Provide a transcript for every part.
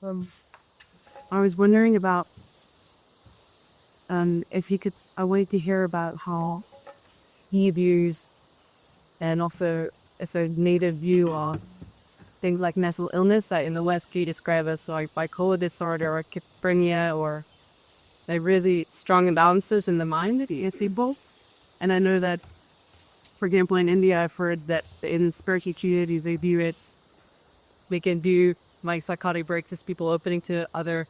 I was wondering about if you could. I wanted to hear about how he views and also as a native view on things like mental illness that in the West we describe as like bipolar disorder or schizophrenia or like really strong imbalances in the mind that is both. And I know that, for example, in India, I've heard that in spiritual communities they can view like psychotic breaks as people opening to other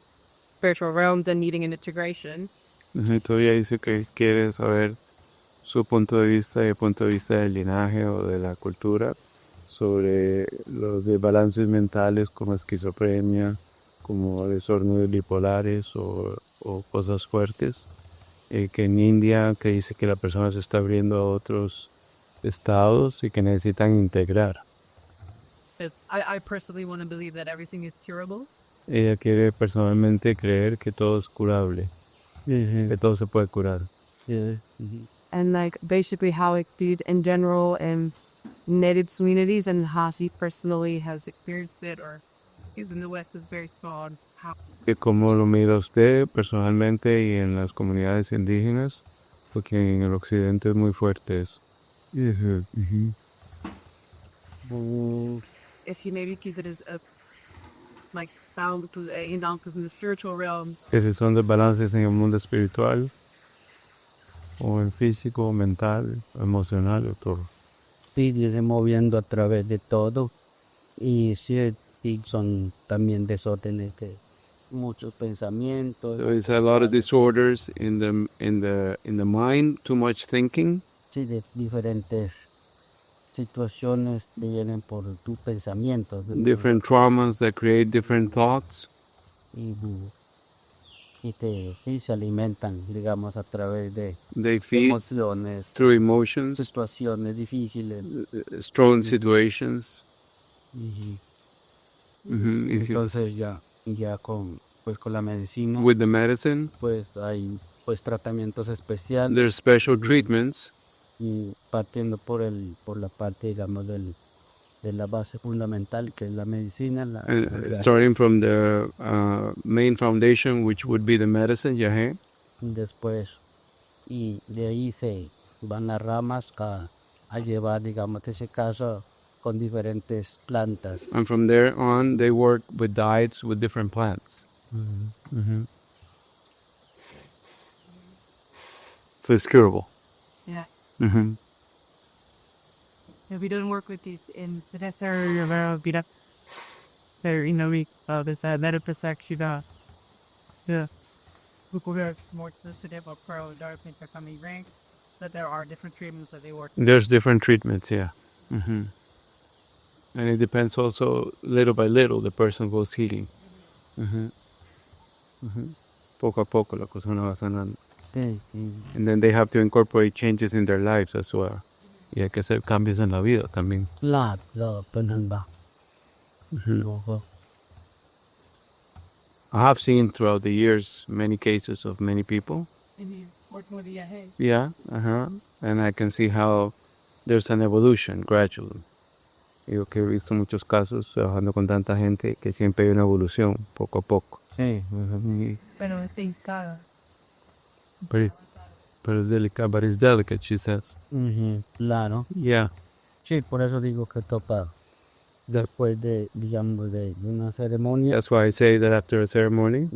spiritual realms and needing an integration. Ujú, todavía dice que quiere saber su punto de vista y el punto de vista del linaje o de la cultura sobre los desbalances mentales como esquizofrenia, como desórdenes bipolares o cosas fuertes, que en India que dice que la persona se está abriendo a otros estados y que necesitan integrar. I personally want to believe that everything is curable. Ella quiere personalmente creer que todo es curable, que todo se puede curar. And like basically how it viewed in general in native communities and how he personally has experienced it or is in the West is very small. How Que cómo lo mira usted personalmente y en las comunidades indígenas, porque en el occidente es muy fuerte eso. if you maybe keep it as a like found in the spiritual realm. Esos son desbalances en el mundo espiritual, o en físico, mental, emocional, o todo. Espíritu moviendo a través de todo y sí, y son también desórdenes que muchos pensamientos. So there's a lot of disorders in the mind, too much thinking. Sí, de diferentes situaciones que vienen por tus pensamientos. Different traumas that create different thoughts. Y se alimentan, digamos, a través de They feed emociones, through emotions, situaciones difíciles. strong situations. Entonces ya con la medicina, With the medicine, pues hay pues tratamientos especiales. there's special treatments. Y partiendo por la parte, digamos, de la base fundamental que es la medicina. Starting from the main foundation, which would be the medicine, Después, y de ahí se van las ramas a llevar, digamos, ese caso con diferentes plantas. And from there on, they work with diets with different plants. So it's curable. Yeah. Mm-hmm. If we don't work with these in the necessary vida, there we this metaphysics the more sensitive or pro darkness are coming rank that there are different treatments that they work. There's different treatments, yeah. Mm-hmm. And it depends also, little by little, the person goes healing. Poco a poco la persona va sanando. And then they have to incorporate changes in their lives as well. Y hay que hacer cambios en la vida también. I have seen throughout the years many cases of many people. Working with the Yeah, and I can see how there's an evolution gradually. Yo que he visto muchos casos trabajando con tanta gente que siempre hay una evolución poco a poco. Pero delicada. But it's delicate, but it's delicate, she says. Claro. Yeah. Sí, por eso digo que topa después de, digamos, de una ceremonia. That's why I say that after a ceremony,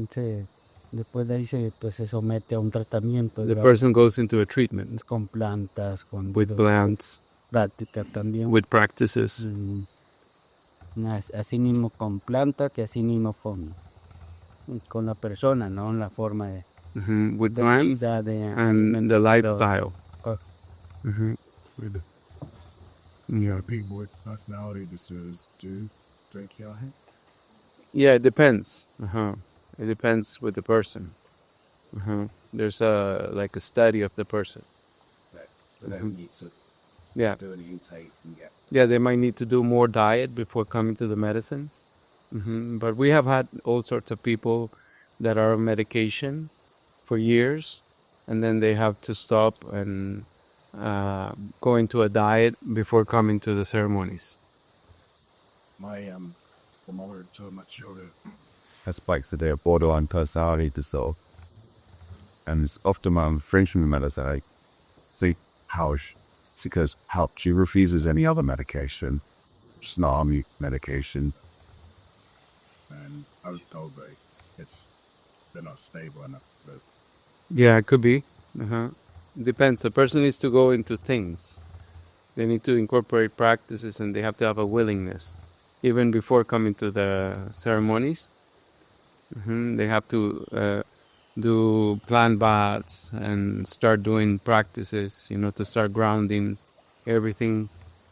Después de ahí se somete a un tratamiento. The person goes into a treatment. Con plantas, with plants. Prácticas también. With practices. Así mismo con plantas que así mismo con la persona, ¿no? La forma de... With plants and the lifestyle. Yeah, people with personality disorders do drink yahe. Yeah, it depends. It depends with the person. There's like a study of the person. They need to do an intake and get. Yeah, they might need to do more diet before coming to the medicine. But we have had all sorts of people that are on medication for years, and then they have to stop and go into a diet before coming to the ceremonies. My mother told my children aspects of their borderline personality disorder. And it's often my Frenchman matters like, see how because how she refuses any other medication, just not army medication. And I was told that they're not stable enough. But Yeah, it could be. Depends. The person needs to go into things. They need to incorporate practices, and they have to have a willingness. Even before coming to the ceremonies, they have to do plant baths and start doing practices, to start grounding everything.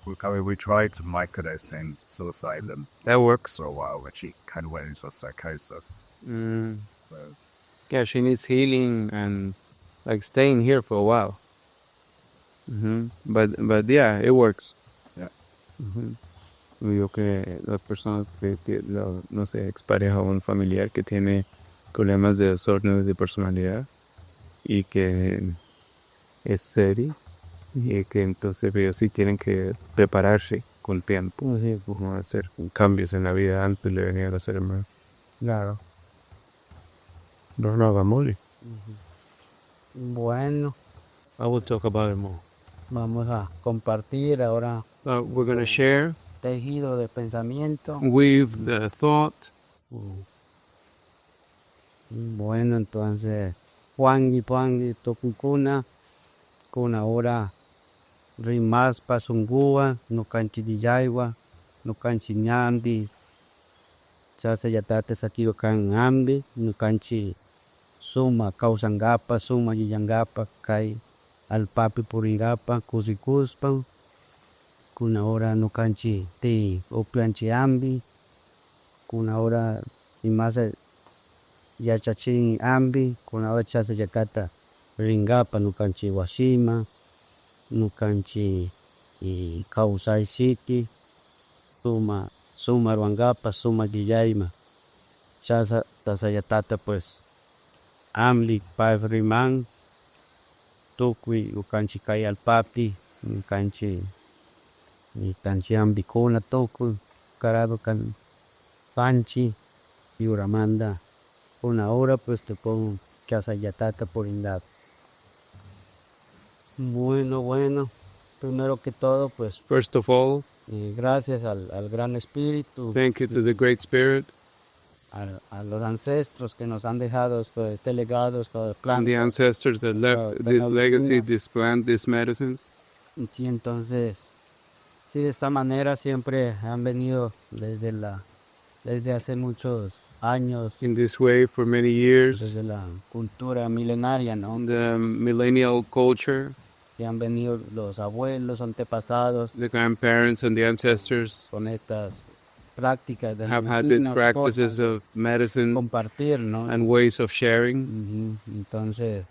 we tried to microdose in psilocybin. That works. For a while, when she kind of went into a psychosis. So, Yeah, she needs healing and like staying here for a while. But yeah, it works. yeah. Yo que la persona no sé, expareja o un familiar que tiene problemas de desórdenes de personalidad y que es serio y que entonces ellos sí tienen que prepararse con tiempo, como hacer cambios en la vida antes de venir a ser hermano. Claro. No hagamos. Bueno, I will talk about it more. vamos a compartir ahora We're going to share tejido de pensamiento. with the thought. Bueno, entonces, Juan y Tokukuna, con ahora Rimas Pasungua, no canchi de Yaiwa, no canchi Nyambi, Chasa Yatate Sakiro Kan Ambi, no canchi Suma Kausangapa, Suma Yangapa, Kai Alpapi Puringapa, Kusikuspa, con ahora no canchi Te Opianchi Ambi, con ahora Rimasa Yachachin Ambi, con ahora Chasa Yakata Ringapa, no canchi Washima, no canchi y Kausai City, Suma Ruangapa, Suma Gillaima, Chasa Tasayatata pues Amli Pavriman, Tukwi Ukanchi Kai Alpati, Ukanchi Tanchi Ambicona Toku, Carado Kan Panchi, y Uramanda, una hora pues te pongo Chasayatata por indad. Bueno, primero que todo pues First of all, gracias al Gran Espíritu, thank you to the Great Spirit a los ancestros que nos han dejado este legado, esta and planta. the ancestors that left this legacy, this plant, these medicines. Sí, entonces, sí, de esta manera siempre han venido desde hace muchos años, In this way, for many years, desde la cultura milenaria, ¿no? the millennial culture, Que han venido los abuelos, antepasados, the grandparents and the ancestors con estas prácticas de have had these medicina, practices cosas, of medicine compartir, ¿no? and ways of sharing. Entonces,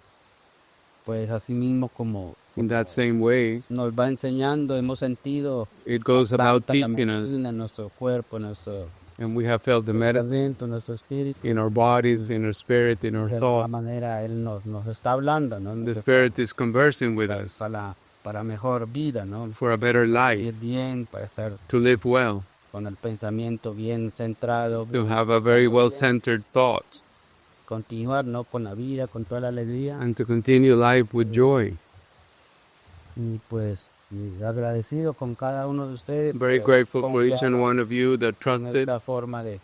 pues así mismo como In that same way, nos va enseñando, hemos sentido it goes about la teaching us, medicina en nuestro cuerpo, nuestro and we have felt the medicine pensamiento, nuestro espíritu. in our bodies, in our spirit, in our De alguna thought. manera Él nos está hablando, ¿no? The Spirit is conversing with us Para mejor vida, ¿no? for a better life, Ir bien, para estar to live well, con el pensamiento bien centrado, to have a very well-centered thought, continuar, ¿no? Con la vida, con toda la alegría. and to continue life with joy. Y pues y agradecido con cada uno de ustedes. Very por grateful for each confiar and one of you that en trusted esta forma de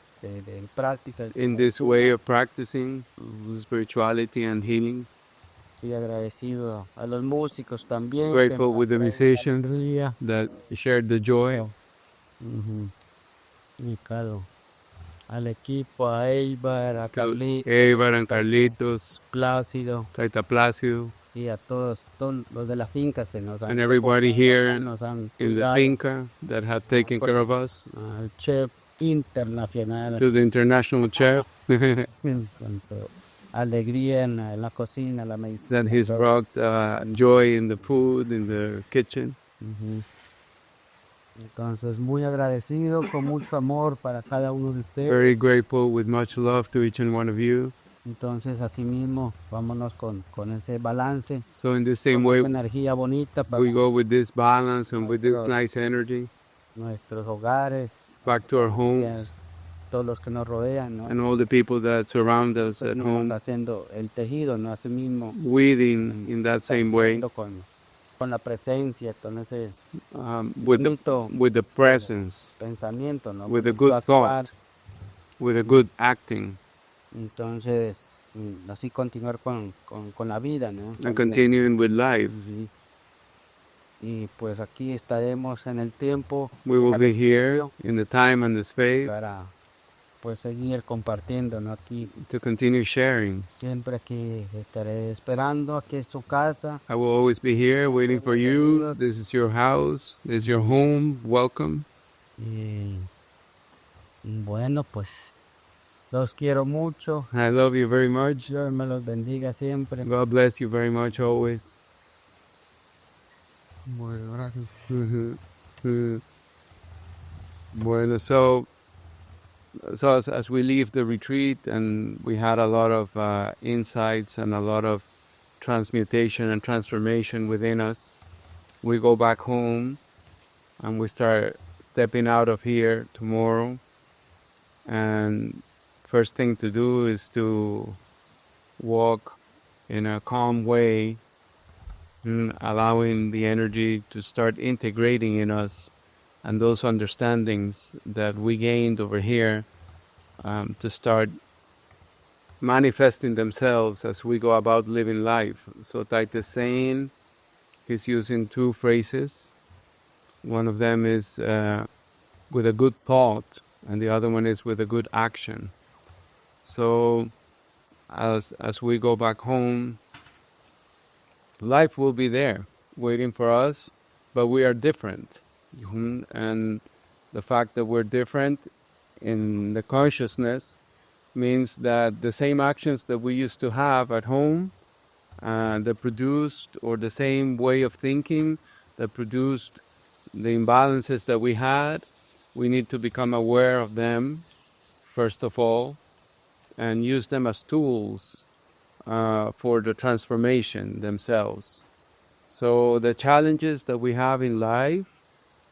práctica. in this way of practicing spirituality and healing. Y agradecido a los músicos también. Grateful que with the nos musicians traen la alegría. that shared the joy. Y claro, al equipo, a Eibar, a Carlitos, Evar and Carlitos, Plácido Taita Plácido, y a todos los de la finca se nos han and everybody here nos han in the cuidado, finca that have taken care of us, al chef internacional, to the international chef tanto alegría en la cocina, la medicina. that has brought joy in the food, in the kitchen. Entonces, muy agradecido, con mucho amor para cada uno de ustedes. Very grateful with much love to each and one of you. Entonces, así mismo, vámonos con ese balance, So in the same con way, esa energía bonita para we go with this balance and with this nice energy nuestros hogares, back to our homes, todos los que nos rodean, ¿no? and all the people that surround us at Nos home, haciendo el tejido, ¿no? Así mismo, weaving in that same way, con la presencia, con ese with the presence, pensamiento, ¿no? with a Con good tu actuar. thought, with a good acting, Entonces, así continuar con la vida, ¿no? and continuing with life. Ujú. Y pues aquí estaremos en el tiempo We will be here in the time and the space para pues seguir compartiendo, ¿no? Aquí to continue sharing. siempre aquí estaré esperando, aquí es su casa. I will always be here waiting for you. This is your house. This is your home. Welcome. Y bueno, pues los quiero mucho. I love you very much. Dios me los bendiga siempre. God bless you very much always. Bueno, so as we leave the retreat, and we had a lot of insights and a lot of transmutation and transformation within us, we go back home and we start stepping out of here tomorrow. And first thing to do is to walk in a calm way, allowing the energy to start integrating in us, and those understandings that we gained over here to start manifesting themselves as we go about living life. So Taita is saying, he's using two phrases. One of them is with a good thought, and the other one is with a good action. So as we go back home, life will be there waiting for us, but we are different. And the fact that we're different in the consciousness means that the same actions that we used to have at home, that produced, or the same way of thinking that produced the imbalances that we had, we need to become aware of them, first of all, and use them as tools for the transformation themselves. So the challenges that we have in life,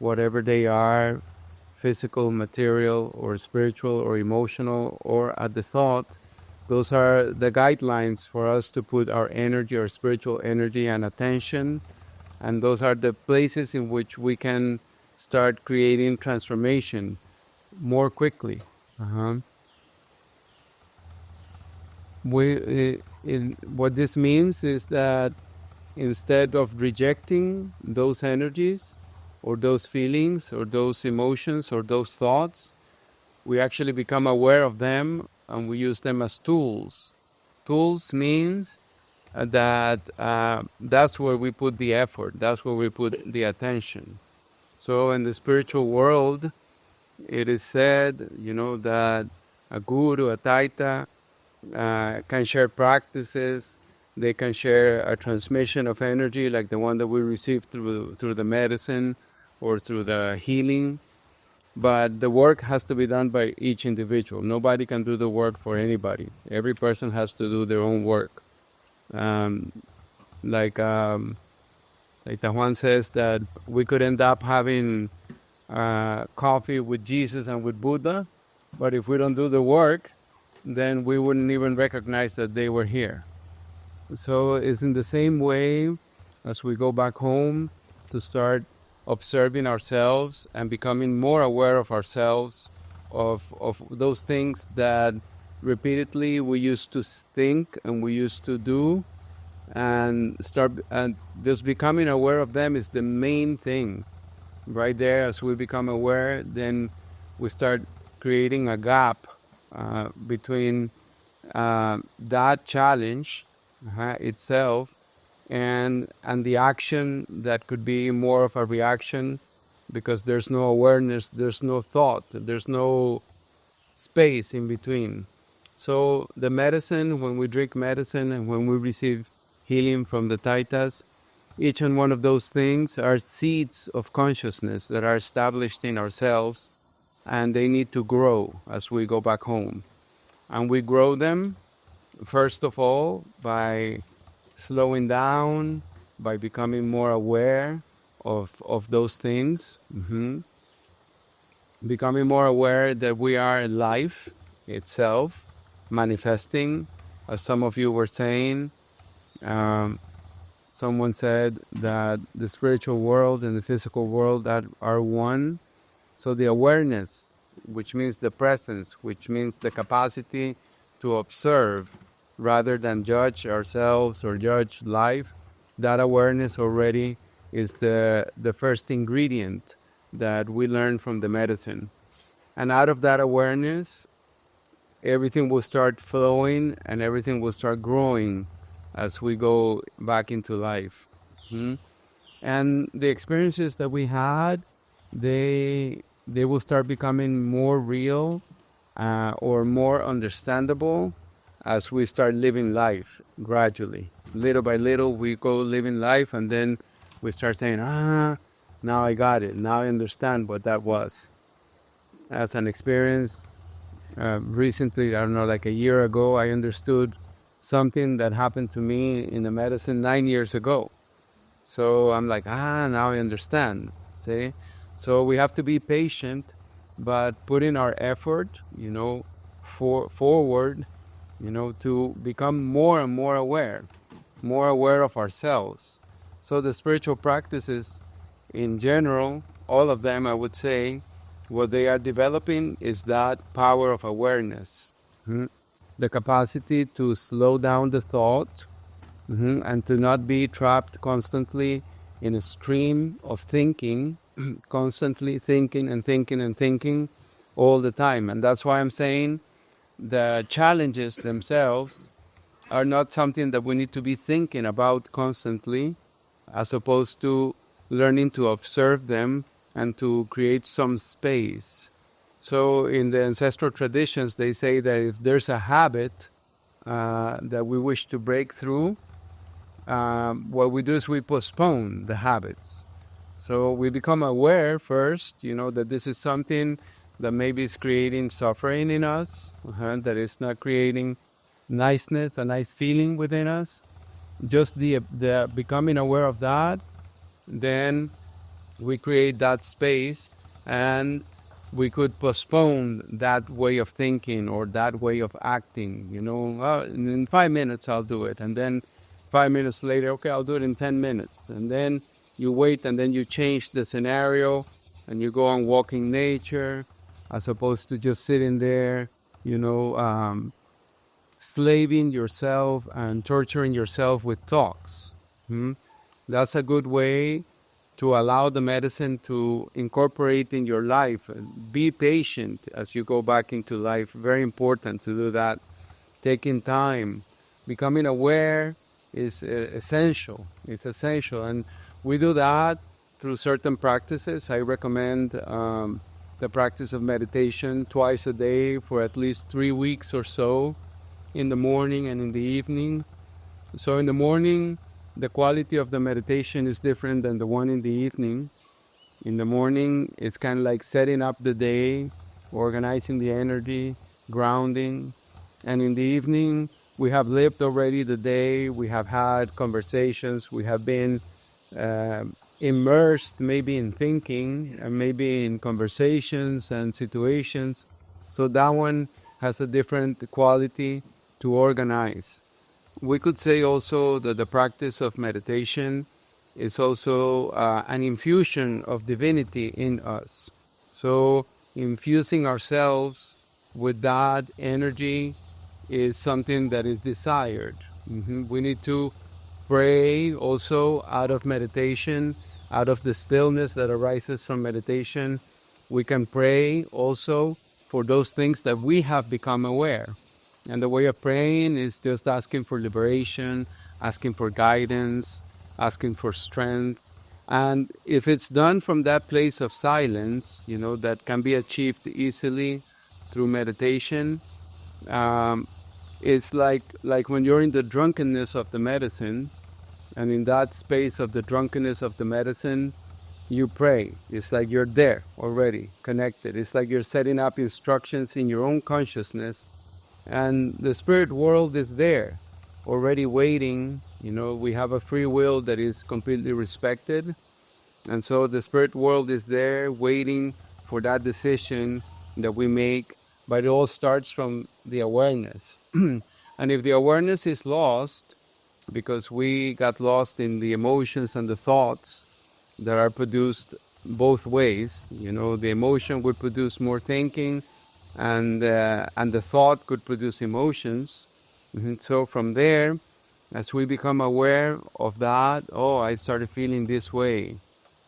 whatever they are, physical, material, or spiritual, or emotional, or at the thought, those are the guidelines for us to put our energy, our spiritual energy and attention, and those are the places in which we can start creating transformation more quickly. What this means is that instead of rejecting those energies, or those feelings, or those emotions, or those thoughts, we actually become aware of them and we use them as tools. Tools means that that's where we put the effort, that's where we put the attention. So in the spiritual world, it is said, that a guru, a taita, can share practices. They can share a transmission of energy like the one that we receive through the medicine or through the healing. But the work has to be done by each individual. Nobody can do the work for anybody. Every person has to do their own work. Like Juan says that we could end up having coffee with Jesus and with Buddha, but if we don't do the work, then we wouldn't even recognize that they were here. So it's in the same way as we go back home to start observing ourselves and becoming more aware of ourselves, of those things that repeatedly we used to think and we used to do, and just becoming aware of them is the main thing. Right there, as we become aware, then we start creating a gap between that challenge itself and the action that could be more of a reaction, because there's no awareness, there's no thought, there's no space in between. So the medicine, when we drink medicine and when we receive healing from the Taitas, each and one of those things are seeds of consciousness that are established in ourselves, and they need to grow as we go back home. And we grow them, first of all, by slowing down, by becoming more aware of those things. becoming more aware that we are life itself, manifesting, as some of you were saying. Um, Someone said that the spiritual world and the physical world that are one. So the awareness, which means the presence, which means the capacity to observe rather than judge ourselves or judge life, that awareness already is the first ingredient that we learn from the medicine. And out of that awareness, everything will start flowing and everything will start growing as we go back into life. And the experiences that we had, they will start becoming more real or more understandable as we start living life gradually. Little by little, we go living life, and then we start saying, now I got it. Now I understand what that was. As an experience, recently, I don't know, like a year ago, I understood something that happened to me in the medicine 9 years ago. So I'm like, now I understand. See? So we have to be patient, but put in our effort, forward, to become more and more aware of ourselves. So the spiritual practices in general, all of them, I would say, what they are developing is that power of awareness, the capacity to slow down the thought, and to not be trapped constantly in a stream of thinking, constantly thinking and thinking and thinking all the time. And that's why I'm saying the challenges themselves are not something that we need to be thinking about constantly, as opposed to learning to observe them and to create some space. So in the ancestral traditions, they say that if there's a habit that we wish to break through, what we do is we postpone the habits. So we become aware first, that this is something that maybe is creating suffering in us, that is not creating niceness, a nice feeling within us. Just the becoming aware of that, then we create that space, and we could postpone that way of thinking or that way of acting. In 5 minutes I'll do it, and then 5 minutes later, okay, I'll do it in 10 minutes, and then you wait, and then you change the scenario, and you go on walking nature, as opposed to just sitting there, slaving yourself and torturing yourself with talks. That's a good way to allow the medicine to incorporate in your life. Be patient as you go back into life. Very important to do that. Taking time, becoming aware is essential. It's essential. And we do that through certain practices. I recommend the practice of meditation twice a day for at least 3 weeks or so, in the morning and in the evening. So in the morning, the quality of the meditation is different than the one in the evening. In the morning, it's kind of like setting up the day, organizing the energy, grounding. And in the evening, we have lived already the day, we have had conversations, we have been immersed maybe in thinking and maybe in conversations and situations. So that one has a different quality to organize. We could say also that the practice of meditation is also an infusion of divinity in us. So infusing ourselves with that energy is something that is desired. We need to pray also out of meditation, out of the stillness that arises from meditation. We can pray also for those things that we have become aware. And the way of praying is just asking for liberation, asking for guidance, asking for strength. And if it's done from that place of silence, that can be achieved easily through meditation, it's like when you're in the drunkenness of the medicine, and in that space of the drunkenness of the medicine, you pray. It's like you're there already, connected. It's like you're setting up instructions in your own consciousness, and the spirit world is there, already waiting. We have a free will that is completely respected, and so the spirit world is there waiting for that decision that we make, but it all starts from the awareness. And if the awareness is lost, because we got lost in the emotions and the thoughts that are produced both ways, the emotion would produce more thinking, and the thought could produce emotions. So from there, as we become aware of that, oh, I started feeling this way.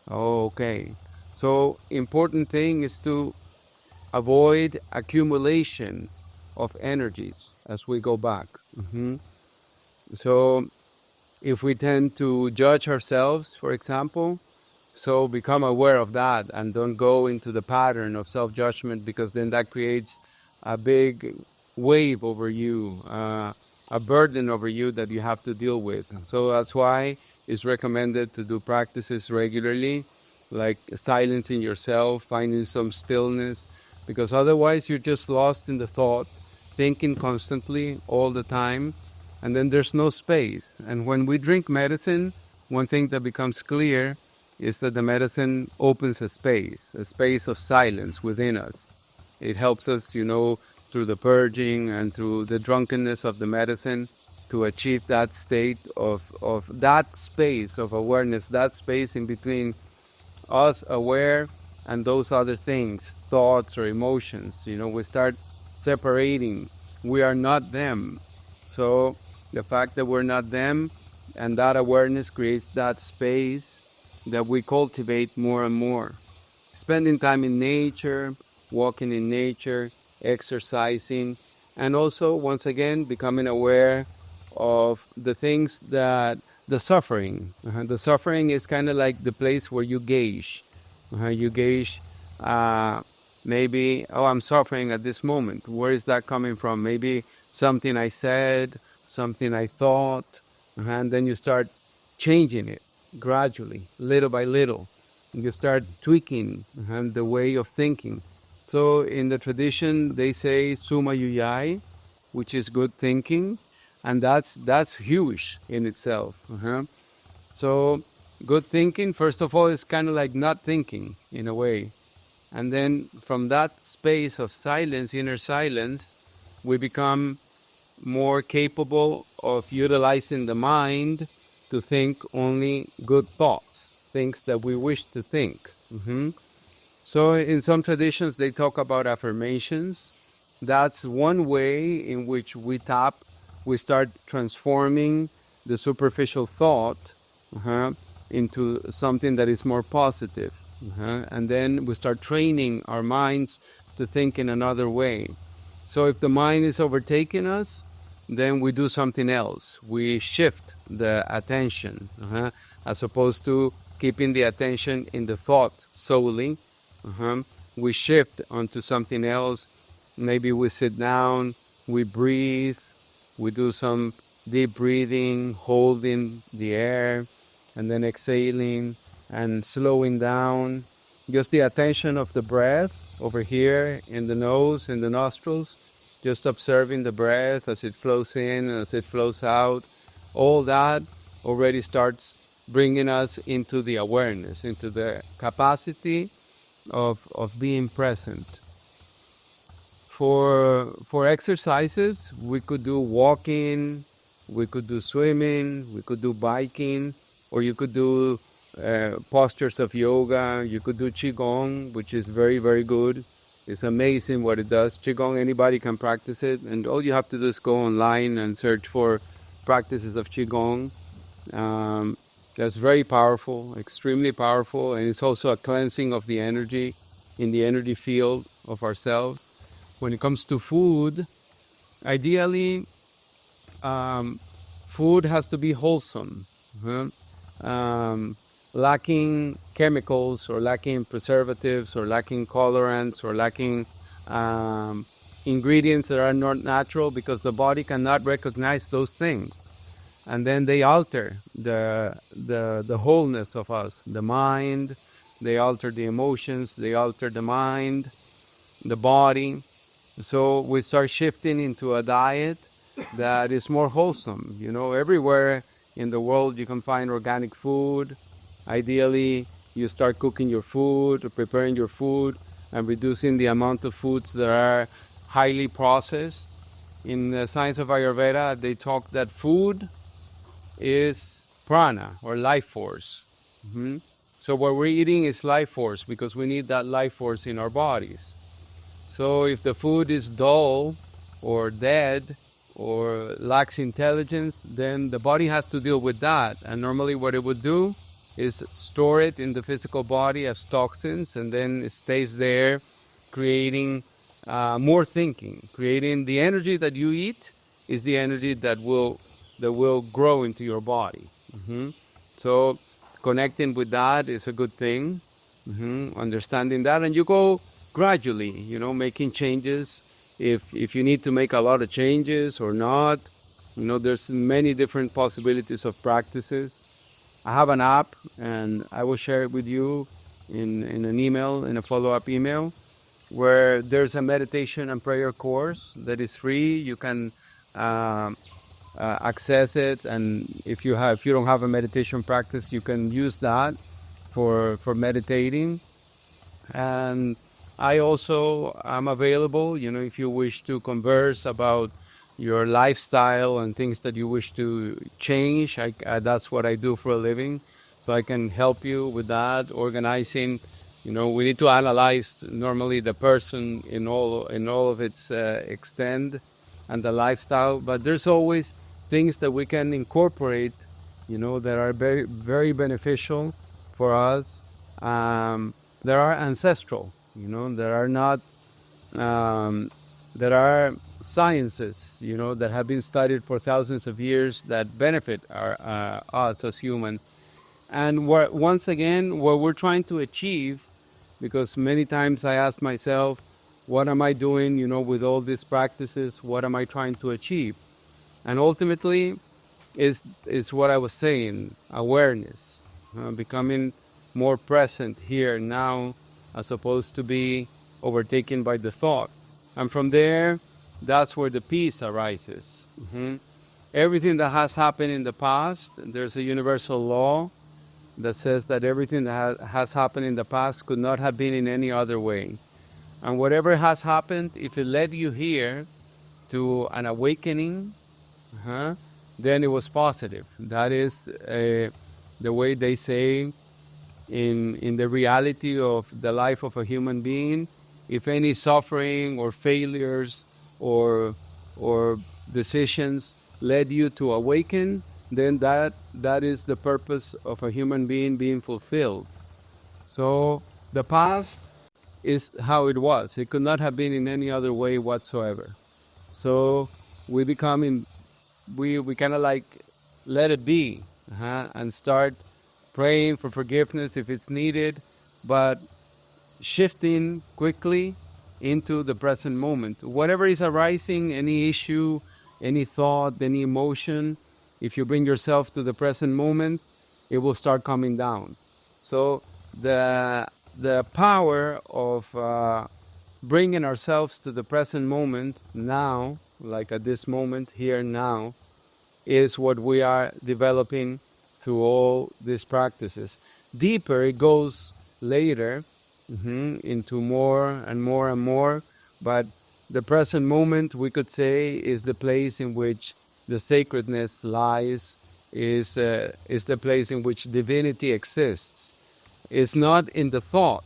Oh, okay. So important thing is to avoid accumulation of energies as we go back. So if we tend to judge ourselves, for example, so become aware of that and don't go into the pattern of self-judgment, because then that creates a big wave over you, a burden over you that you have to deal with. So that's why it's recommended to do practices regularly, like silencing yourself, finding some stillness, because otherwise you're just lost in the thought, thinking constantly all the time, and then there's no space. And when we drink medicine, one thing that becomes clear is that the medicine opens a space of silence within us. It helps us, through the purging and through the drunkenness of the medicine, to achieve that state of that space of awareness, that space in between us aware and those other things, thoughts or emotions. We start separating. We are not them. So the fact that we're not them, and that awareness creates that space that we cultivate more and more. Spending time in nature, walking in nature, exercising, and also, once again, becoming aware of the things that the suffering. The suffering is kind of like the place where you gauge. You gauge maybe, oh, I'm suffering at this moment. Where is that coming from? Maybe something I said, something I thought, and then you start changing it gradually, little by little. You start tweaking the way of thinking. So in the tradition, they say suma yuyai, which is good thinking, and that's huge in itself. So good thinking, first of all, is kind of like not thinking in a way. And then from that space of silence, inner silence, we become more capable of utilizing the mind to think only good thoughts, things that we wish to think. So in some traditions, they talk about affirmations. That's one way in which we start transforming the superficial thought into something that is more positive. And then we start training our minds to think in another way. So if the mind is overtaking us, then we do something else. We shift the attention, as opposed to keeping the attention in the thought solely. We shift onto something else. Maybe we sit down, we breathe, we do some deep breathing, holding the air, and then exhaling and slowing down. Just the attention of the breath over here in the nose, in the nostrils, just observing the breath as it flows in and as it flows out. All that already starts bringing us into the awareness, into the capacity of being present. For exercises, we could do walking, we could do swimming, we could do biking, or you could do postures of yoga. You could do qigong, which is very, very good. It's amazing what it does. Qigong, anybody can practice it, and all you have to do is go online and search for practices of qigong. That's very powerful, extremely powerful, and it's also a cleansing of the energy in the energy field of ourselves. When it comes to food, ideally, food has to be wholesome, lacking chemicals or lacking preservatives or lacking colorants or lacking ingredients that are not natural, because the body cannot recognize those things. And then they alter the wholeness of us, the mind, they alter the emotions, they alter the mind, the body. So we start shifting into a diet that is more wholesome. Everywhere in the world you can find organic food. Ideally, you start cooking your food or preparing your food and reducing the amount of foods that are highly processed. In the science of Ayurveda, they talk that food is prana, or life force. So what we're eating is life force, because we need that life force in our bodies. So if the food is dull or dead or lacks intelligence, then the body has to deal with that. And normally what it would do is store it in the physical body as toxins, and then it stays there, creating more thinking. Creating the energy that you eat is the energy that will grow into your body. So connecting with that is a good thing. Understanding that, and you go gradually, making changes. If you need to make a lot of changes or not, there's many different possibilities of practices. I have an app, and I will share it with you in an email, in a follow-up email, where there's a meditation and prayer course that is free. You can access it, and if you don't have a meditation practice, you can use that for meditating. And I also am available, if you wish to converse about your lifestyle and things that you wish to change. That's what I do for a living, so I can help you with that. Organizing, we need to analyze normally the person in all of its extent, and the lifestyle. But there's always things that we can incorporate, that are very, very beneficial for us. There are ancestral, there are not, there are sciences, that have been studied for thousands of years that benefit us as humans. And once again, what we're trying to achieve, because many times I ask myself, what am I doing, with all these practices? What am I trying to achieve? And ultimately, is what I was saying, awareness, becoming more present here now, as opposed to be overtaken by the thought. And from there, that's where the peace arises. Everything that has happened in the past, there's a universal law that says that everything that has happened in the past could not have been in any other way. And whatever has happened, if it led you here to an awakening, then it was positive. That is the way they say in the reality of the life of a human being. If any suffering or failures or decisions led you to awaken, then that is the purpose of a human being being fulfilled. So the past is how it was. It could not have been in any other way whatsoever. So we kind of like let it be, and start praying for forgiveness if it's needed, but shifting quickly into the present moment. Whatever is arising, any issue, any thought, any emotion, if you bring yourself to the present moment, it will start coming down. So the power of bringing ourselves to the present moment now, like at this moment here now, is what we are developing through all these practices. Deeper it goes later, into more and more and more, but the present moment, we could say, is the place in which the sacredness lies, is the place in which divinity exists. It's not in the thought.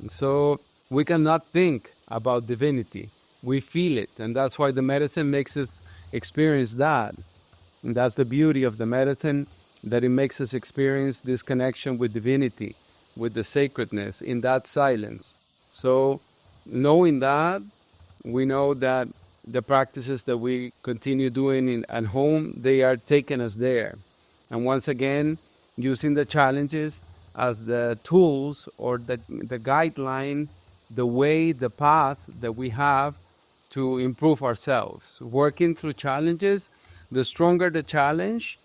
So we cannot think about divinity. We feel it, and that's why the medicine makes us experience that. And that's the beauty of the medicine, that it makes us experience this connection with divinity, with the sacredness, in that silence. So knowing that, we know that the practices that we continue doing at home, they are taking us there. And once again, using the challenges as the tools or the guideline, the way, the path that we have to improve ourselves. Working through challenges, the stronger the challenge,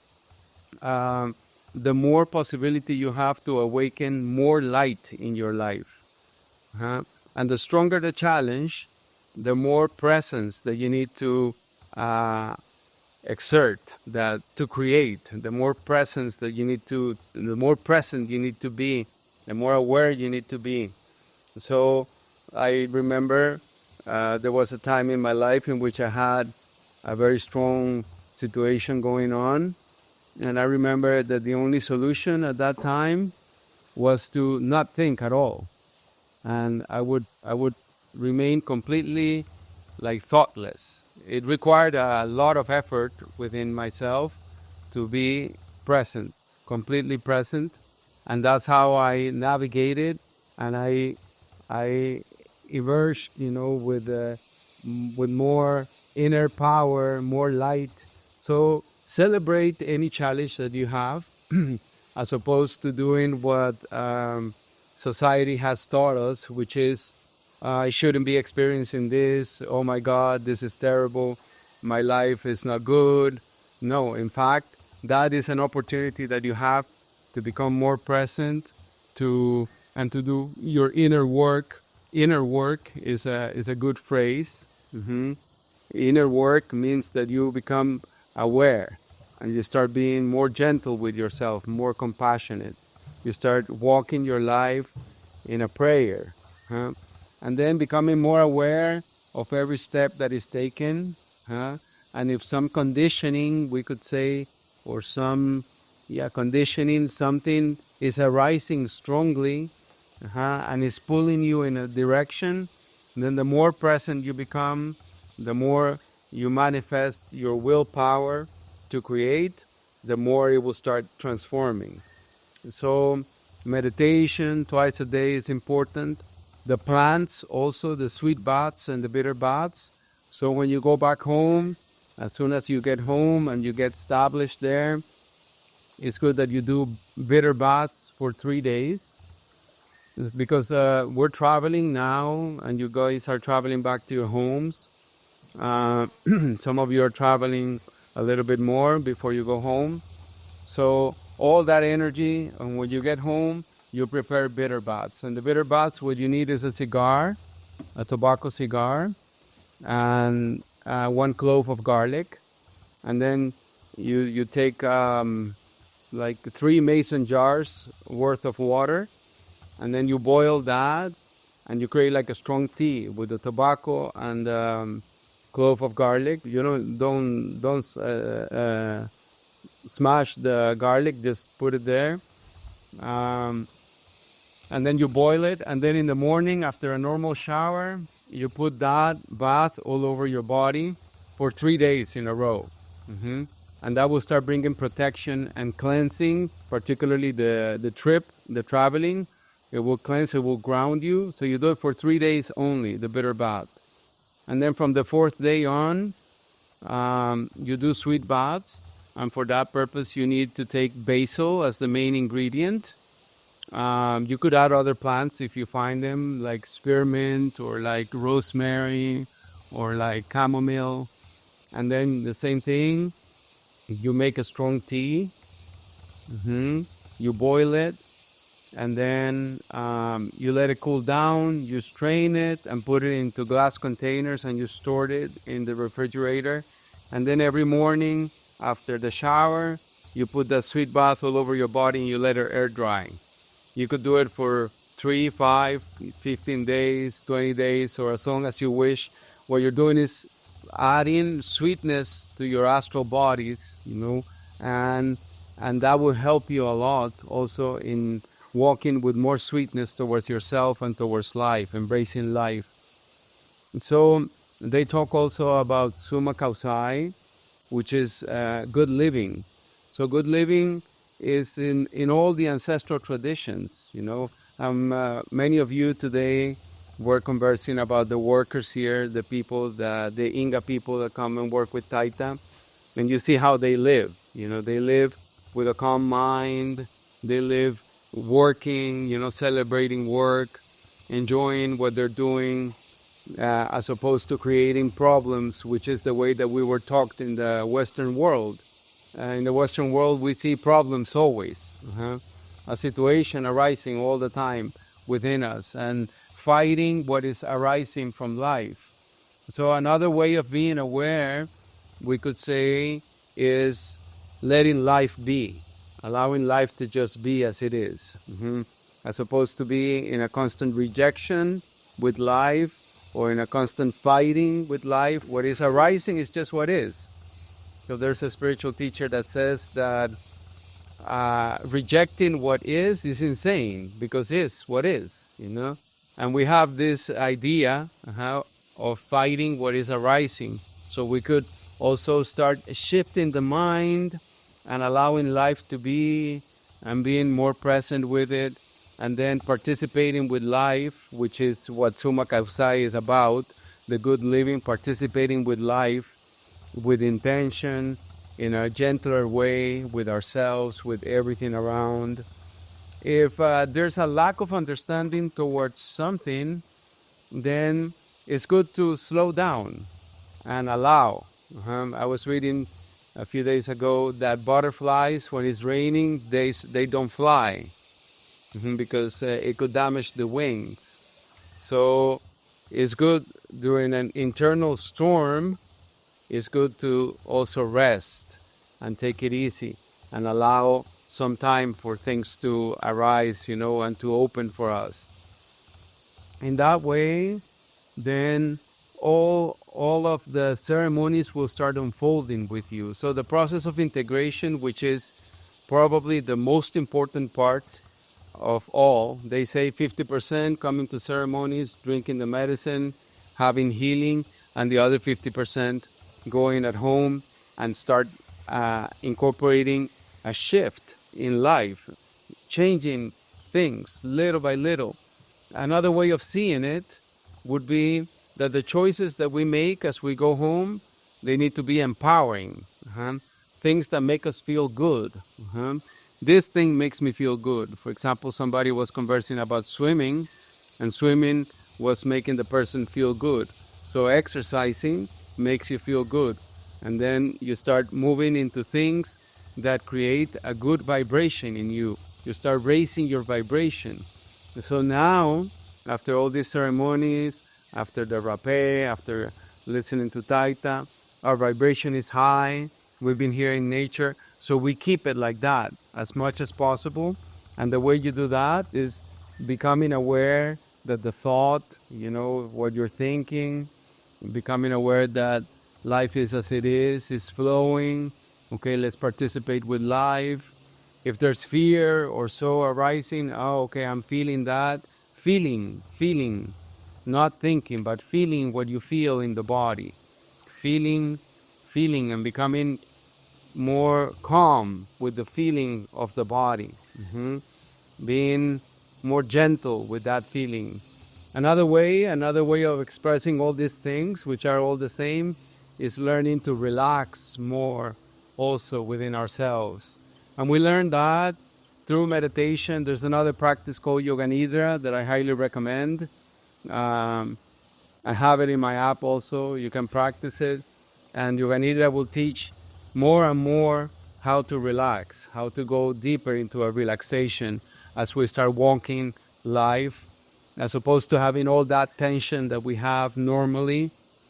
the more possibility you have to awaken more light in your life. And the stronger the challenge, the more presence that you need to exert, that to create, the more presence that you need to, the more present you need to be, the more aware you need to be. So I remember there was a time in my life in which I had a very strong situation going on. And I remember that the only solution at that time was to not think at all. And I would remain completely like thoughtless. It required a lot of effort within myself to be present, completely present, and that's how I navigated, and I emerged, with more inner power, more light. So celebrate any challenge that you have, as opposed to doing what society has taught us, which is I shouldn't be experiencing this. Oh my God, this is terrible. My life is not good. No, in fact, that is an opportunity that you have to become more present, to and to do your inner work. Inner work is a good phrase. Inner work means that you become aware and you start being more gentle with yourself, more compassionate. You start walking your life in a prayer, huh? And then becoming more aware of every step that is taken, huh? And if some conditioning, we could say, or some, conditioning, something is arising strongly, and is pulling you in a direction, then the more present you become, the more you manifest your willpower to create, the more it will start transforming. So meditation twice a day is important. The plants also, the sweet baths and the bitter baths. So when you go back home, as soon as you get home and you get established there, it's good that you do bitter baths for 3 days. It's because we're traveling now and you guys are traveling back to your homes. Some of you are traveling a little bit more before you go home. So all that energy, and when you get home, you prepare bitter baths. And the bitter baths, what you need is a cigar, a tobacco cigar, and 1 clove of garlic. And then you take like 3 mason jars worth of water, and then you boil that, and you create like a strong tea with the tobacco and clove of garlic. You don't smash the garlic, just put it there. And then you boil it, and then in the morning after a normal shower, you put that bath all over your body for 3 days in a row. And that will start bringing protection and cleansing, particularly the trip, the traveling. It will cleanse, it will ground you. So you do it for 3 days only, the bitter bath. And then from the 4th day on, you do sweet baths. And for that purpose, you need to take basil as the main ingredient. You could add other plants if you find them, like spearmint or like rosemary or like chamomile. And then the same thing, you make a strong tea. You boil it, and then you let it cool down. You strain it and put it into glass containers, and you store it in the refrigerator. And then every morning after the shower, you put that sweet bath all over your body and you let it air dry. You could do it for 3, 5, 15 days, 20 days, or as long as you wish. What you're doing is adding sweetness to your astral bodies, and that will help you a lot also in walking with more sweetness towards yourself and towards life, embracing life. So they talk also about summa causae, which is good living. So good living is in all the ancestral traditions. Many of you today were conversing about the workers here, the people, the Inga people that come and work with Taita, and you see how they live. They live with a calm mind. They live working, celebrating work, enjoying what they're doing, as opposed to creating problems, which is the way that we were taught in the Western world. In the Western world, we see problems always, a situation arising all the time within us, and fighting what is arising from life. So another way of being aware, we could say, is letting life be, allowing life to just be as it is, as opposed to being in a constant rejection with life or in a constant fighting with life. What is arising is just what is. So there's a spiritual teacher that says that rejecting what is insane, because is what is, and we have this idea of fighting what is arising. So we could also start shifting the mind and allowing life to be and being more present with it, and then participating with life, which is what Summa Causai is about, the good living, participating with life with intention, in a gentler way, with ourselves, with everything around. If there's a lack of understanding towards something, then it's good to slow down and allow. I was reading a few days ago that butterflies, when it's raining, they don't fly because it could damage the wings. So it's good during an internal storm. It's good to also rest and take it easy and allow some time for things to arise, and to open for us. In that way, then all of the ceremonies will start unfolding with you. So the process of integration, which is probably the most important part of all, they say 50% coming to ceremonies, drinking the medicine, having healing, and the other 50% going at home and start incorporating a shift in life, changing things little by little. Another way of seeing it would be that the choices that we make as we go home, they need to be empowering. Things that make us feel good. This thing makes me feel good. For example, somebody was conversing about swimming, and swimming was making the person feel good. So exercising makes you feel good. And then you start moving into things that create a good vibration in you. You start raising your vibration. So now, after all these ceremonies, after the rapé, after listening to Taita, our vibration is high. We've been here in nature, so we keep it like that as much as possible. And the way you do that is becoming aware that the thought, what you're thinking, becoming aware that life is as it is flowing. Okay, let's participate with life. If there's fear or so arising, okay, I'm feeling that. Feeling, not thinking, but feeling what you feel in the body. Feeling, and becoming more calm with the feeling of the body. Being more gentle with that feeling. Another way of expressing all these things, which are all the same, is learning to relax more also within ourselves. And we learn that through meditation. There's another practice called Yoga Nidra that I highly recommend. I have it in my app also. You can practice it. And Yoga Nidra will teach more and more how to relax, how to go deeper into a relaxation as we start walking life, as opposed to having all that tension that we have normally.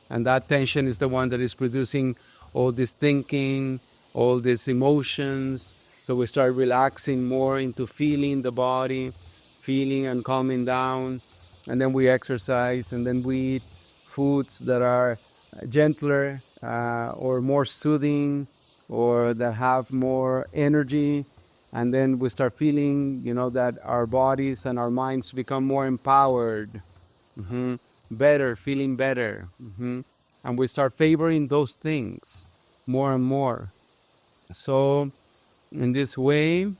And that tension is the one that is producing all this thinking, all these emotions. So we start relaxing more into feeling the body, feeling and calming down. And then we exercise, and then we eat foods that are gentler or more soothing, or that have more energy. And then we start feeling, that our bodies and our minds become more empowered, better, feeling better. And we start favoring those things more and more. So in this way,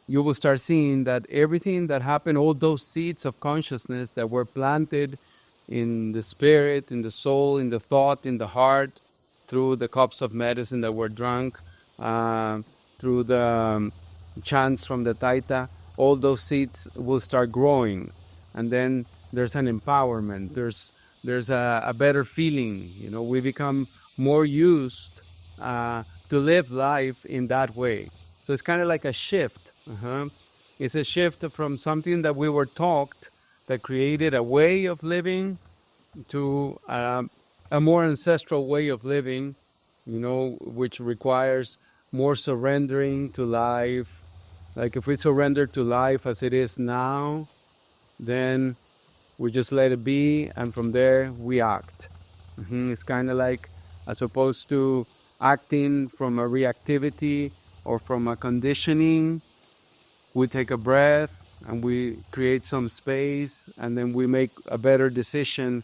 you will start seeing that everything that happened, all those seeds of consciousness that were planted in the spirit, in the soul, in the thought, in the heart, through the cups of medicine that were drunk, through the chants from the Taita, all those seeds will start growing. And then there's an empowerment, there's a better feeling. We become more used to live life in that way. So it's kind of like a shift. It's a shift from something that we were taught that created a way of living to a more ancestral way of living, which requires more surrendering to life. Like if we surrender to life as it is now, then We just let it be, and from there we act. It's kind of like, as opposed to acting from a reactivity or from a conditioning, we take a breath and we create some space, and then we make a better decision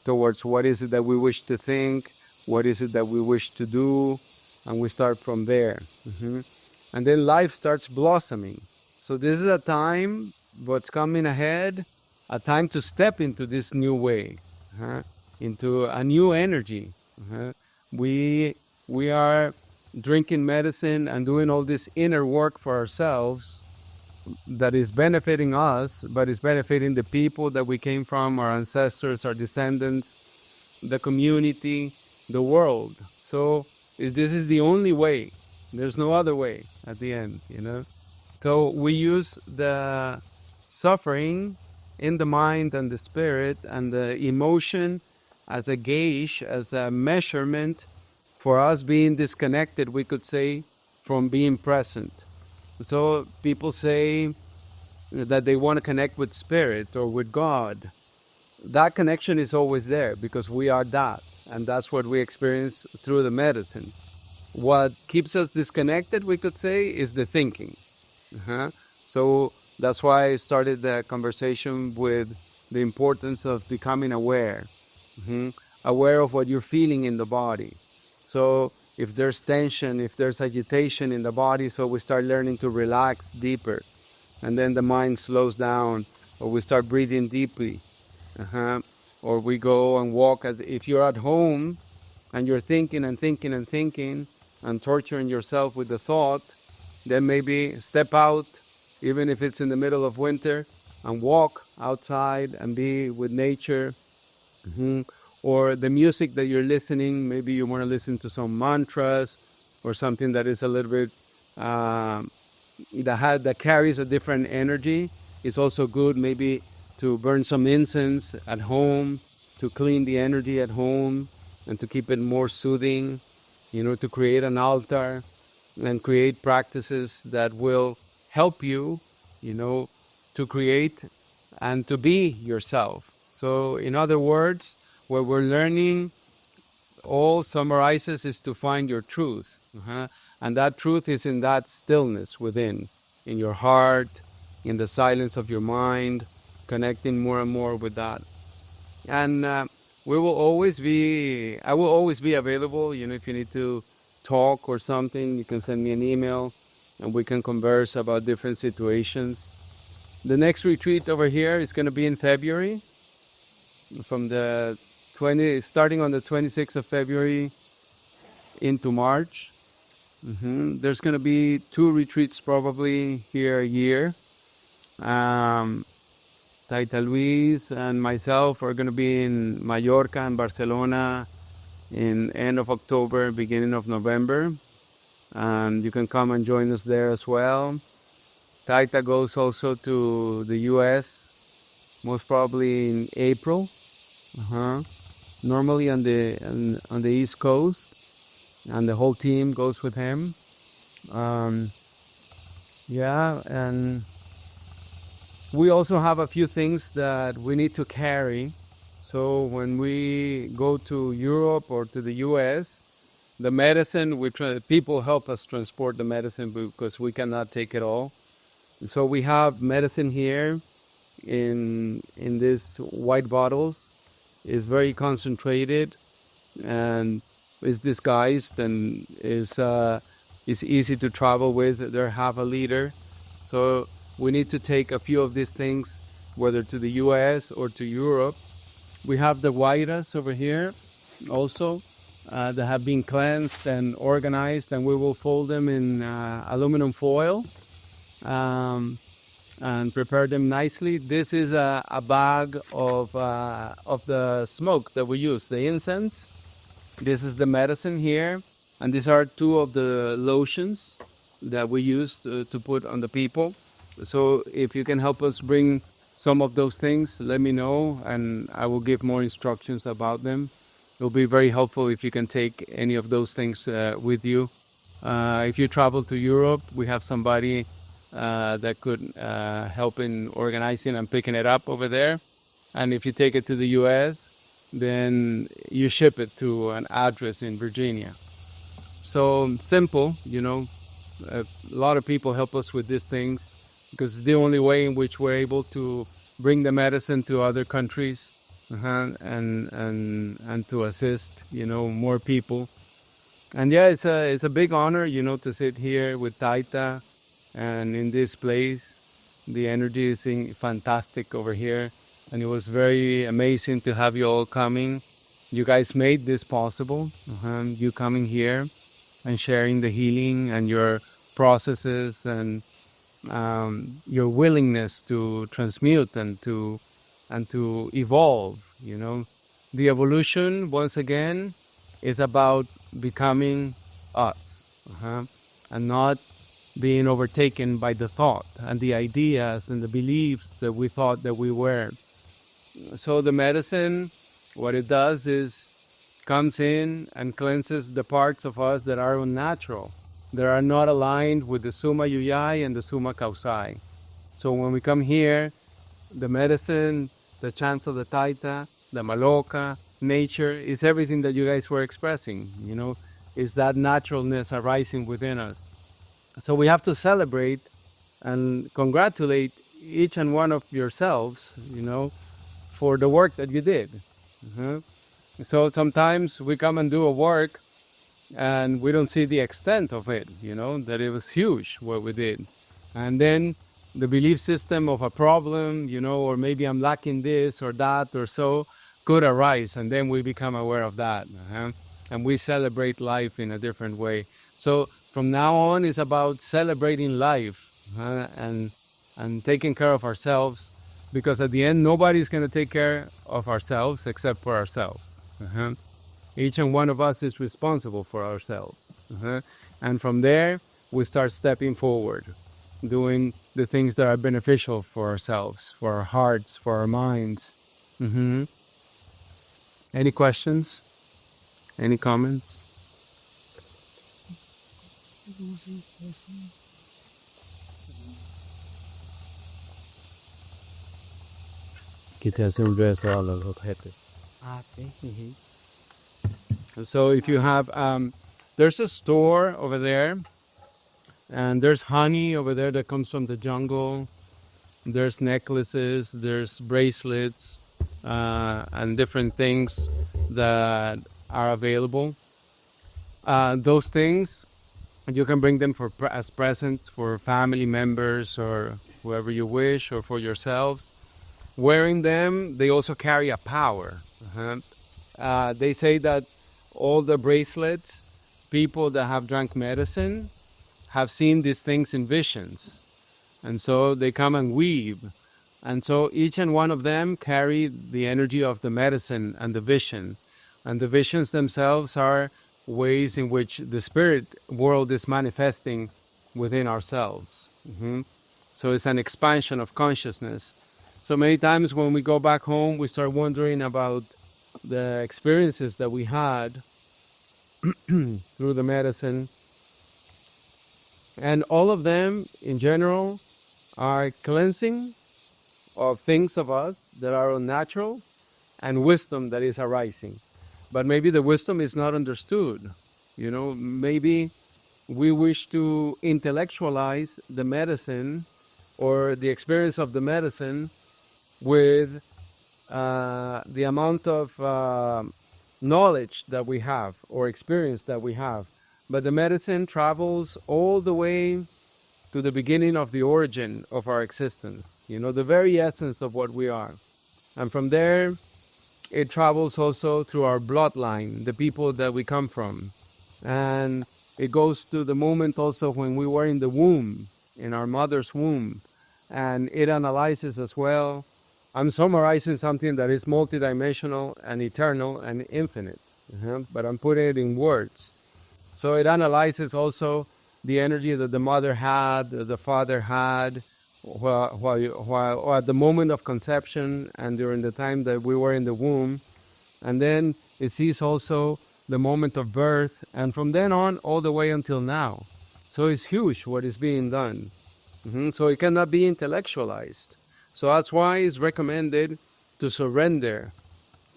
towards what is it that we wish to think, what is it that we wish to do, and we start from there. And then life starts blossoming. So this is a time, what's coming ahead, a time to step into this new way, into a new energy. We are drinking medicine and doing all this inner work for ourselves that is benefiting us, but is benefiting the people that we came from, our ancestors, our descendants, the community, the world. So this is the only way. There's no other way at the end, So we use the suffering in the mind and the spirit and the emotion as a gauge, as a measurement for us being disconnected, we could say, from being present. So people say that they want to connect with spirit or with God. That connection is always there because we are that, and that's what we experience through the medicine. What keeps us disconnected, we could say, is the thinking. So that's why I started the conversation with the importance of becoming aware. Aware of what you're feeling in the body. So if there's tension, if there's agitation in the body, so we start learning to relax deeper. And then the mind slows down, or we start breathing deeply. Or we go and walk. As if you're at home and you're thinking and thinking and thinking and torturing yourself with the thought, then maybe step out, even if it's in the middle of winter, and walk outside and be with nature. Or the music that you're listening, maybe you want to listen to some mantras or something that is a little bit that carries a different energy. It's also good maybe to burn some incense at home, to clean the energy at home and to keep it more soothing, to create an altar and create practices that will help you, to create and to be yourself. So in other words, what we're learning all summarizes is to find your truth. And that truth is in that stillness within, in your heart, in the silence of your mind, connecting more and more with that. And I will always be available. If you need to talk or something, you can send me an email and we can converse about different situations. The next retreat over here is going to be in February, from starting on the 26th of February into March. There's going to be 2 retreats probably here a year. Taita Luis and myself are going to be in Mallorca and Barcelona in end of October, beginning of November. And you can come and join us there as well. Taita goes also to the US, most probably in April. Normally on the East Coast, and the whole team goes with him. And we also have a few things that we need to carry. So when we go to Europe or to the US, the medicine, people help us transport the medicine because we cannot take it all. So we have medicine here in these white bottles. It's very concentrated and is disguised and is easy to travel with. They're half a liter. So we need to take a few of these things, whether to the US or to Europe. We have the guairas over here also that have been cleansed and organized, and we will fold them in aluminum foil and prepare them nicely. This is a bag of the smoke that we use, the incense. This is the medicine here, and these are 2 of the lotions that we use to put on the people. So if you can help us bring some of those things, let me know, and I will give more instructions about them. It will be very helpful if you can take any of those things with you. If you travel to Europe, we have somebody that could help in organizing and picking it up over there. And if you take it to the US, then you ship it to an address in Virginia. So simple, you know. A lot of people help us with these things because it's the only way in which we're able to bring the medicine to other countries, and to assist, you know, more people. And yeah, it's a big honor, you know, to sit here with Taita and in this place. The energy is fantastic over here, and it was very amazing to have you all coming. You guys made this possible. You coming here and sharing the healing and your processes and your willingness to transmute and to evolve. You know, the evolution once again is about becoming us, and not being overtaken by the thought and the ideas and the beliefs that we thought that we were. So the medicine, what it does is comes in and cleanses the parts of us that are unnatural, that are not aligned with the Summa Yuyai and the Summa Kausai. So when we come here, the medicine, the chants of the Taita, the Maloka, nature, is everything that you guys were expressing, you know, is that naturalness arising within us. So we have to celebrate and congratulate each and one of yourselves, you know, for the work that you did. So sometimes we come and do a work and we don't see the extent of it, you know, that it was huge what we did. And then the belief system of a problem, you know, or maybe I'm lacking this or that or so, could arise, and then we become aware of that. And we celebrate life in a different way. So from now on, it's about celebrating life, and taking care of ourselves, because at the end, nobody's going to take care of ourselves except for ourselves. Each and one of us is responsible for ourselves. And from there, we start stepping forward, doing the things that are beneficial for ourselves, for our hearts, for our minds. Any questions? Any comments? So if you have, there's a store over there, and there's honey over there that comes from the jungle. There's necklaces, there's bracelets, and different things that are available. Those things, you can bring them as presents for family members or whoever you wish, or for yourselves. Wearing them, they also carry a power. They say that all the bracelets, people that have drank medicine, have seen these things in visions. And so they come and weave. And so each and one of them carry the energy of the medicine and the vision. And the visions themselves are ways in which the spirit world is manifesting within ourselves. So it's an expansion of consciousness. So many times when we go back home, we start wondering about the experiences that we had through the medicine. And all of them, in general, are cleansing of things of us that are unnatural, and wisdom that is arising. But maybe the wisdom is not understood. You know, maybe we wish to intellectualize the medicine or the experience of the medicine with the amount of knowledge that we have or experience that we have. But the medicine travels all the way to the beginning of the origin of our existence, you know, the very essence of what we are. And from there, it travels also through our bloodline, the people that we come from. And it goes to the moment also when we were in the womb, in our mother's womb. And it analyzes as well. I'm summarizing something that is multidimensional and eternal and infinite, but I'm putting it in words. So it analyzes also the energy that the mother had, the father had, while at the moment of conception and during the time that we were in the womb. And then it sees also the moment of birth, and from then on all the way until now. So it's huge what is being done. So it cannot be intellectualized. So that's why it's recommended to surrender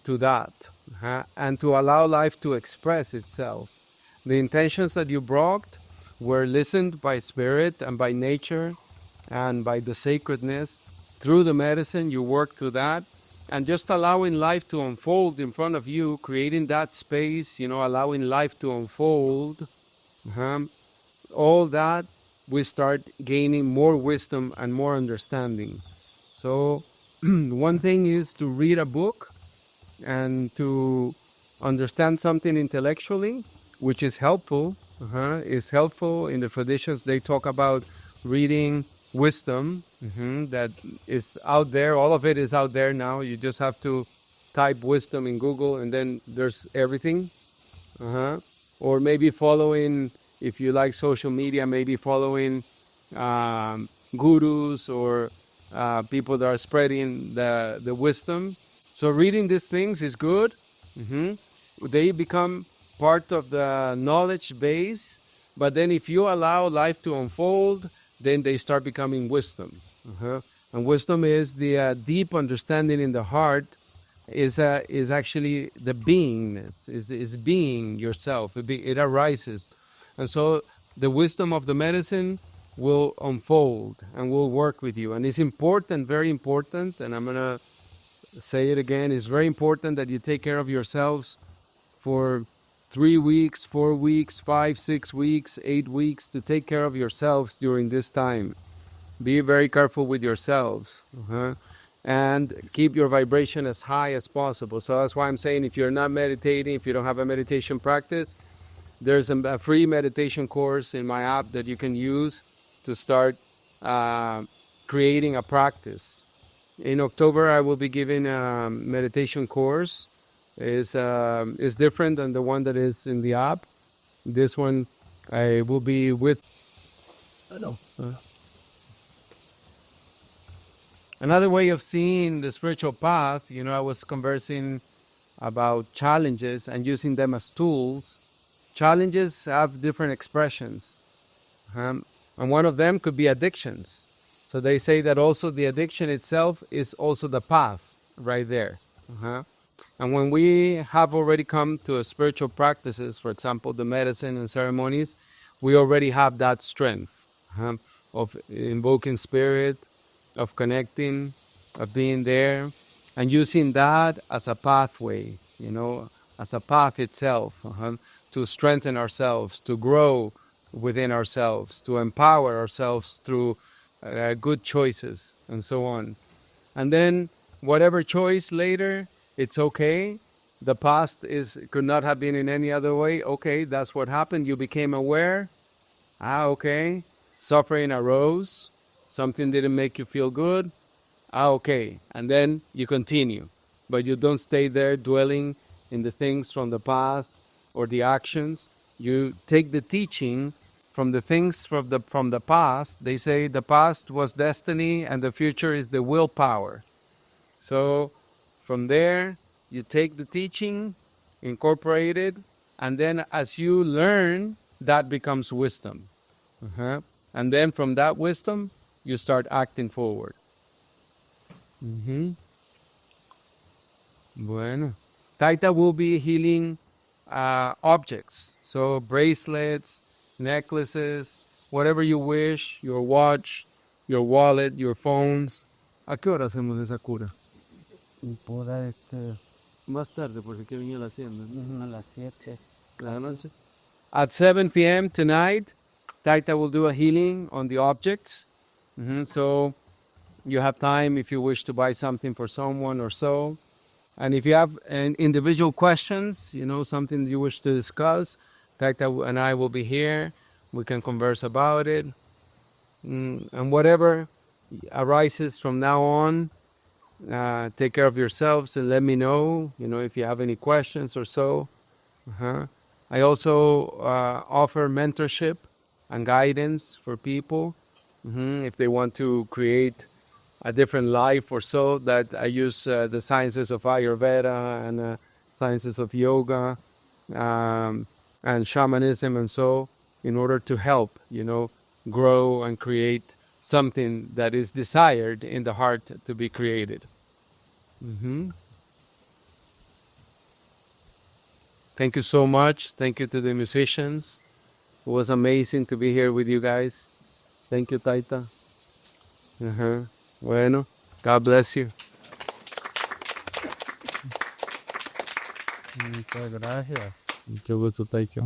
to that, and to allow life to express itself. The intentions that you brought were listened by spirit and by nature and by the sacredness. Through the medicine, you work through that, and just allowing life to unfold in front of you, creating that space, allowing life to unfold, all that, we start gaining more wisdom and more understanding. So one thing is to read a book and to understand something intellectually, which is helpful. Is helpful in the traditions. They talk about reading wisdom, that is out there. All of it is out there now. You just have to type wisdom in Google, and then there's everything. Or maybe following, if you like social media, maybe following gurus or people that are spreading the wisdom. So reading these things is good. They become part of the knowledge base, but then if you allow life to unfold, then they start becoming wisdom. And wisdom is the deep understanding in the heart, is actually the beingness, is being yourself. It arises. And so the wisdom of the medicine will unfold and will work with you. And it's important, very important, and I'm going to say it again, it's very important that you take care of yourselves for 3 weeks, 4 weeks, 5, 6 weeks, 8 weeks, to take care of yourselves during this time. Be very careful with yourselves. And keep your vibration as high as possible. So that's why I'm saying, if you're not meditating, if you don't have a meditation practice, there's a free meditation course in my app that you can use to start creating a practice. In October, I will be giving a meditation course. Is different than the one that is in the app. This one, I will be with. Another way of seeing the spiritual path, I was conversing about challenges and using them as tools. Challenges have different expressions. And one of them could be addictions. So they say that also the addiction itself is also the path right there. And when we have already come to spiritual practices, for example, the medicine and ceremonies, we already have that strength of invoking spirit, of connecting, of being there, and using that as a pathway, as a path itself, to strengthen ourselves, to grow within ourselves, to empower ourselves through good choices, and so on. And then whatever choice later, it's okay. The past could not have been in any other way. Okay, that's what happened. You became aware. Okay. Suffering arose. Something didn't make you feel good. Okay. And then you continue. But you don't stay there dwelling in the things from the past or the actions. You take the teaching from the things from the past. They say the past was destiny and the future is the willpower. So from there, you take the teaching, incorporate it, and then as you learn, that becomes wisdom. And then from that wisdom, you start acting forward. Bueno. Taita will be healing objects. So bracelets, necklaces, whatever you wish, your watch, your wallet, your phones. ¿A qué hora hacemos esa cura? Más tarde, porque que venía haciendo. A las 7. La noche. At 7 p.m. tonight, Taita will do a healing on the objects. So you have time if you wish to buy something for someone or so. And if you have individual questions, something you wish to discuss, Taita and I will be here. We can converse about it. And whatever arises from now on, take care of yourselves and let me know, if you have any questions or so. I also offer mentorship and guidance for people if they want to create a different life or so. That I use the sciences of Ayurveda and sciences of yoga and shamanism and so, in order to help, grow and create something that is desired in the heart to be created. Thank you so much. Thank you to the musicians. It was amazing to be here with you guys. Thank you, Taita. Bueno, God bless you. Muchas gracias. Mucho gusto, Taika.